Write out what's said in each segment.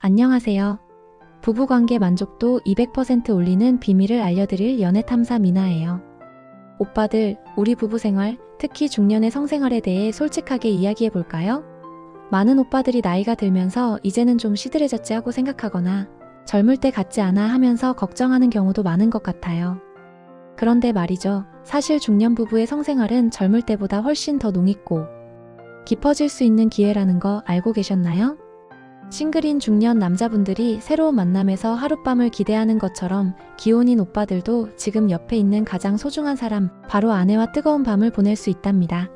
안녕하세요. 부부관계 만족도 200% 올리는 비밀을 알려드릴 연애탐사 미나예요. 오빠들, 우리 부부 생활, 특히 중년의 성생활에 대해 솔직하게 이야기해볼까요? 많은 오빠들이 나이가 들면서 이제는 좀 시들해졌지 하고 생각하거나 젊을 때 같지 않아 하면서 걱정하는 경우도 많은 것 같아요. 그런데 말이죠. 사실 중년 부부의 성생활은 젊을 때보다 훨씬 더 농있고 깊어질 수 있는 기회라는 거 알고 계셨나요? 싱글인 중년 남자분들이 새로운 만남에서 하룻밤을 기대하는 것처럼 기혼인 오빠들도 지금 옆에 있는 가장 소중한 사람, 바로 아내와 뜨거운 밤을 보낼 수 있답니다.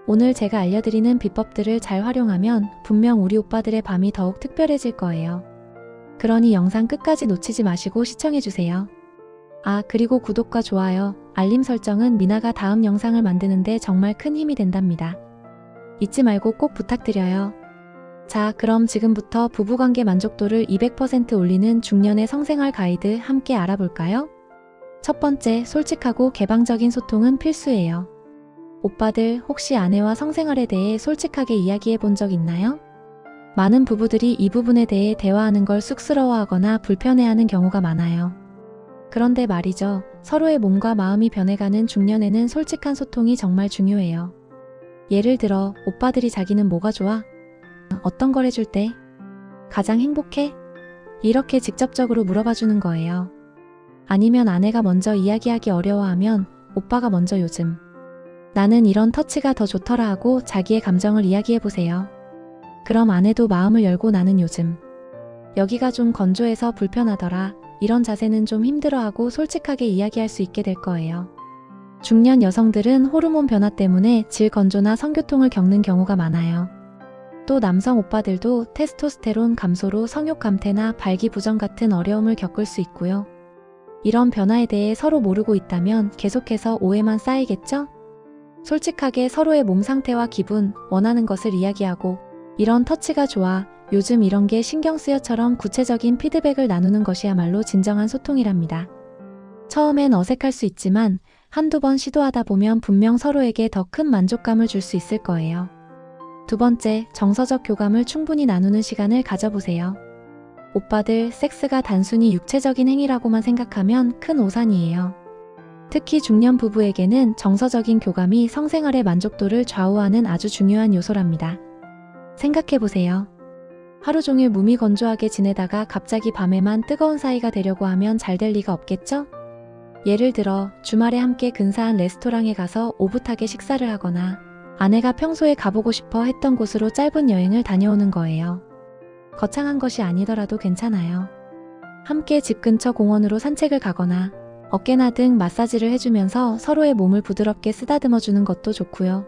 오늘 제가 알려드리는 비법들을 잘 활용하면 분명 우리 오빠들의 밤이 더욱 특별해질 거예요. 그러니 영상 끝까지 놓치지 마시고 시청해주세요. 그리고 구독과 좋아요, 알림 설정은 미나가 다음 영상을 만드는데 정말 큰 힘이 된답니다. 잊지 말고 꼭 부탁드려요. 자, 그럼 지금부터 부부관계 만족도를 200% 올리는 중년의 성생활 가이드 함께 알아볼까요? 첫 번째, 솔직하고 개방적인 소통은 필수예요. 오빠들, 혹시 아내와 성생활에 대해 솔직하게 이야기해 본 적 있나요? 많은 부부들이 이 부분에 대해 대화하는 걸 쑥스러워하거나 불편해하는 경우가 많아요. 그런데 말이죠. 서로의 몸과 마음이 변해가는 중년에는 솔직한 소통이 정말 중요해요. 예를 들어, 오빠들이 자기는 뭐가 좋아? 어떤 걸 해줄 때? 가장 행복해? 이렇게 직접적으로 물어봐 주는 거예요. 아니면 아내가 먼저 이야기하기 어려워하면 오빠가 먼저 요즘 나는 이런 터치가 더 좋더라 하고 자기의 감정을 이야기해 보세요. 그럼 아내도 마음을 열고 나는 요즘 여기가 좀 건조해서 불편하더라. 이런 자세는 좀 힘들어하고 솔직하게 이야기할 수 있게 될 거예요. 중년 여성들은 호르몬 변화 때문에 질건조나 성교통을 겪는 경우가 많아요. 또 남성 오빠들도 테스토스테론 감소로 성욕 감퇴나 발기부전 같은 어려움을 겪을 수 있고요. 이런 변화에 대해 서로 모르고 있다면 계속해서 오해만 쌓이겠죠? 솔직하게 서로의 몸 상태와 기분, 원하는 것을 이야기하고 이런 터치가 좋아, 요즘 이런 게 신경 쓰여처럼 구체적인 피드백을 나누는 것이야말로 진정한 소통이랍니다. 처음엔 어색할 수 있지만 한두 번 시도하다 보면 분명 서로에게 더 큰 만족감을 줄 수 있을 거예요. 두 번째, 정서적 교감을 충분히 나누는 시간을 가져보세요. 오빠들, 섹스가 단순히 육체적인 행위라고만 생각하면 큰 오산이에요. 특히 중년 부부에게는 정서적인 교감이 성생활의 만족도를 좌우하는 아주 중요한 요소랍니다. 생각해보세요. 하루 종일 무미건조하게 지내다가 갑자기 밤에만 뜨거운 사이가 되려고 하면 잘 될 리가 없겠죠? 예를 들어 주말에 함께 근사한 레스토랑에 가서 오붓하게 식사를 하거나 아내가 평소에 가보고 싶어 했던 곳으로 짧은 여행을 다녀오는 거예요. 거창한 것이 아니더라도 괜찮아요. 함께 집 근처 공원으로 산책을 가거나 어깨나 등 마사지를 해주면서 서로의 몸을 부드럽게 쓰다듬어주는 것도 좋고요.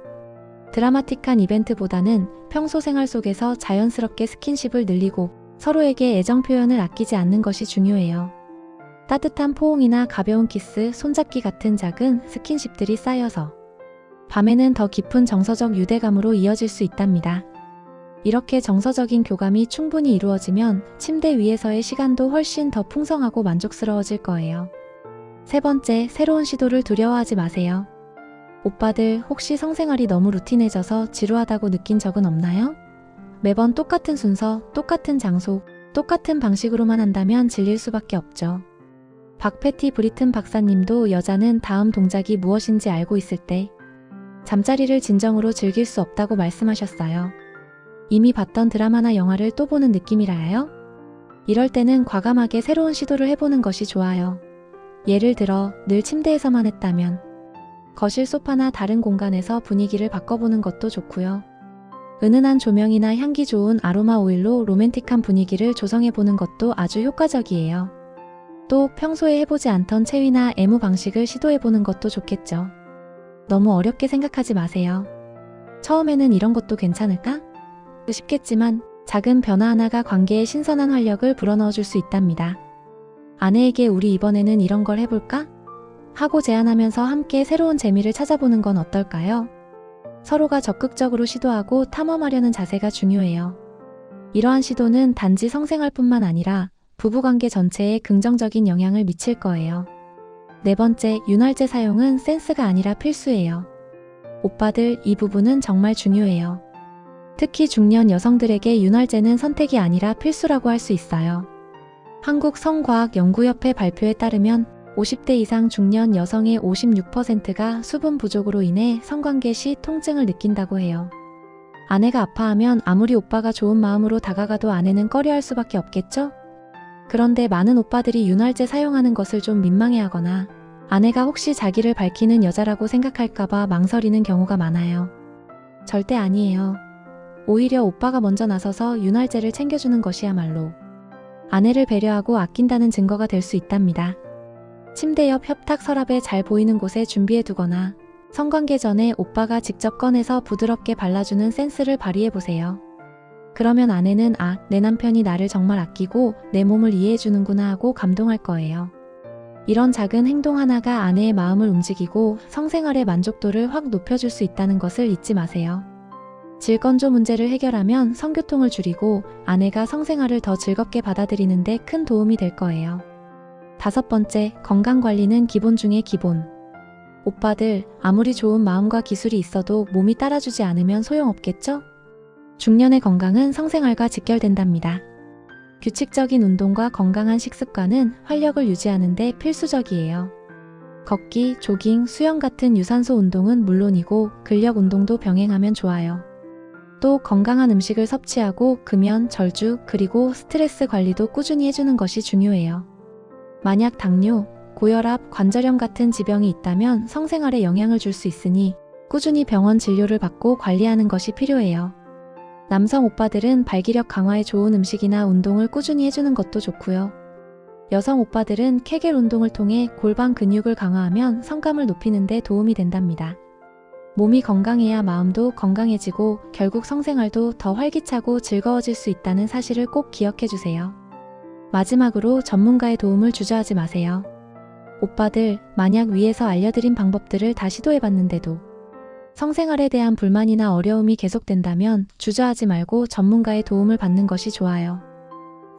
드라마틱한 이벤트보다는 평소 생활 속에서 자연스럽게 스킨십을 늘리고 서로에게 애정 표현을 아끼지 않는 것이 중요해요. 따뜻한 포옹이나 가벼운 키스, 손잡기 같은 작은 스킨십들이 쌓여서 밤에는 더 깊은 정서적 유대감으로 이어질 수 있답니다. 이렇게 정서적인 교감이 충분히 이루어지면 침대 위에서의 시간도 훨씬 더 풍성하고 만족스러워질 거예요. 세 번째, 새로운 시도를 두려워하지 마세요. 오빠들, 혹시 성생활이 너무 루틴해져서 지루하다고 느낀 적은 없나요? 매번 똑같은 순서, 똑같은 장소, 똑같은 방식으로만 한다면 질릴 수밖에 없죠. 박패티 브리튼 박사님도 여자는 다음 동작이 무엇인지 알고 있을 때 잠자리를 진정으로 즐길 수 없다고 말씀하셨어요. 이미 봤던 드라마나 영화를 또 보는 느낌이라요? 이럴 때는 과감하게 새로운 시도를 해보는 것이 좋아요. 예를 들어 늘 침대에서만 했다면 거실 소파나 다른 공간에서 분위기를 바꿔보는 것도 좋고요. 은은한 조명이나 향기 좋은 아로마 오일로 로맨틱한 분위기를 조성해보는 것도 아주 효과적이에요. 또 평소에 해보지 않던 체위나 애무 방식을 시도해보는 것도 좋겠죠. 너무 어렵게 생각하지 마세요. 처음에는 이런 것도 괜찮을까? 싶겠지만 작은 변화 하나가 관계에 신선한 활력을 불어넣어줄 수 있답니다. 아내에게 우리 이번에는 이런 걸 해볼까? 하고 제안하면서 함께 새로운 재미를 찾아보는 건 어떨까요? 서로가 적극적으로 시도하고 탐험하려는 자세가 중요해요. 이러한 시도는 단지 성생활뿐만 아니라 부부관계 전체에 긍정적인 영향을 미칠 거예요. 네 번째, 윤활제 사용은 센스가 아니라 필수예요. 오빠들, 이 부분은 정말 중요해요. 특히 중년 여성들에게 윤활제는 선택이 아니라 필수라고 할 수 있어요. 한국 성과학연구협회 발표에 따르면 50대 이상 중년 여성의 56%가 수분 부족으로 인해 성관계 시 통증을 느낀다고 해요. 아내가 아파하면 아무리 오빠가 좋은 마음으로 다가가도 아내는 꺼려할 수밖에 없겠죠? 그런데 많은 오빠들이 윤활제 사용하는 것을 좀 민망해하거나 아내가 혹시 자기를 밝히는 여자라고 생각할까봐 망설이는 경우가 많아요. 절대 아니에요. 오히려 오빠가 먼저 나서서 윤활제를 챙겨주는 것이야말로 아내를 배려하고 아낀다는 증거가 될 수 있답니다. 침대 옆 협탁 서랍에 잘 보이는 곳에 준비해두거나 성관계 전에 오빠가 직접 꺼내서 부드럽게 발라주는 센스를 발휘해보세요. 그러면 아내는 내 남편이 나를 정말 아끼고 내 몸을 이해해주는구나 하고 감동할 거예요. 이런 작은 행동 하나가 아내의 마음을 움직이고 성생활의 만족도를 확 높여줄 수 있다는 것을 잊지 마세요. 질건조 문제를 해결하면 성교통을 줄이고 아내가 성생활을 더 즐겁게 받아들이는 데 큰 도움이 될 거예요. 5번째, 건강관리는 기본 중의 기본. 오빠들, 아무리 좋은 마음과 기술이 있어도 몸이 따라주지 않으면 소용없겠죠? 중년의 건강은 성생활과 직결된답니다. 규칙적인 운동과 건강한 식습관은 활력을 유지하는 데 필수적이에요. 걷기, 조깅, 수영 같은 유산소 운동은 물론이고 근력 운동도 병행하면 좋아요. 또 건강한 음식을 섭취하고 금연, 절주, 그리고 스트레스 관리도 꾸준히 해주는 것이 중요해요. 만약 당뇨, 고혈압, 관절염 같은 지병이 있다면 성생활에 영향을 줄 수 있으니 꾸준히 병원 진료를 받고 관리하는 것이 필요해요. 남성 오빠들은 발기력 강화에 좋은 음식이나 운동을 꾸준히 해주는 것도 좋고요. 여성 오빠들은 케겔 운동을 통해 골반 근육을 강화하면 성감을 높이는 데 도움이 된답니다. 몸이 건강해야 마음도 건강해지고 결국 성생활도 더 활기차고 즐거워질 수 있다는 사실을 꼭 기억해 주세요. 마지막으로 전문가의 도움을 주저하지 마세요. 오빠들, 만약 위에서 알려드린 방법들을 다 시도해봤는데도 성생활에 대한 불만이나 어려움이 계속된다면 주저하지 말고 전문가의 도움을 받는 것이 좋아요.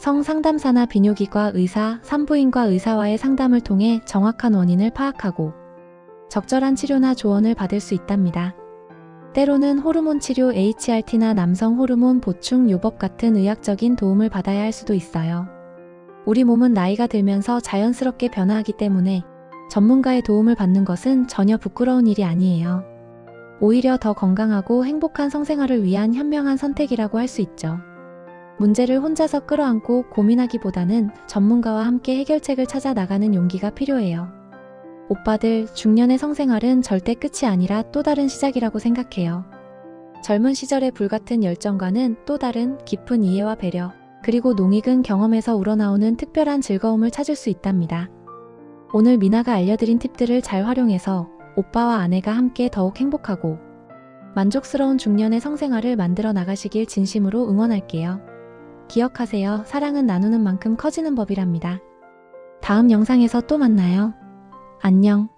성상담사나 비뇨기과 의사, 산부인과 의사와의 상담을 통해 정확한 원인을 파악하고 적절한 치료나 조언을 받을 수 있답니다. 때로는 호르몬 치료 HRT나 남성 호르몬 보충 요법 같은 의학적인 도움을 받아야 할 수도 있어요. 우리 몸은 나이가 들면서 자연스럽게 변화하기 때문에 전문가의 도움을 받는 것은 전혀 부끄러운 일이 아니에요. 오히려 더 건강하고 행복한 성생활을 위한 현명한 선택이라고 할 수 있죠. 문제를 혼자서 끌어안고 고민하기보다는 전문가와 함께 해결책을 찾아 나가는 용기가 필요해요. 오빠들, 중년의 성생활은 절대 끝이 아니라 또 다른 시작이라고 생각해요. 젊은 시절의 불같은 열정과는 또 다른 깊은 이해와 배려, 그리고 농익은 경험에서 우러나오는 특별한 즐거움을 찾을 수 있답니다. 오늘 미나가 알려드린 팁들을 잘 활용해서 오빠와 아내가 함께 더욱 행복하고 만족스러운 중년의 성생활을 만들어 나가시길 진심으로 응원할게요. 기억하세요. 사랑은 나누는 만큼 커지는 법이랍니다. 다음 영상에서 또 만나요. 안녕.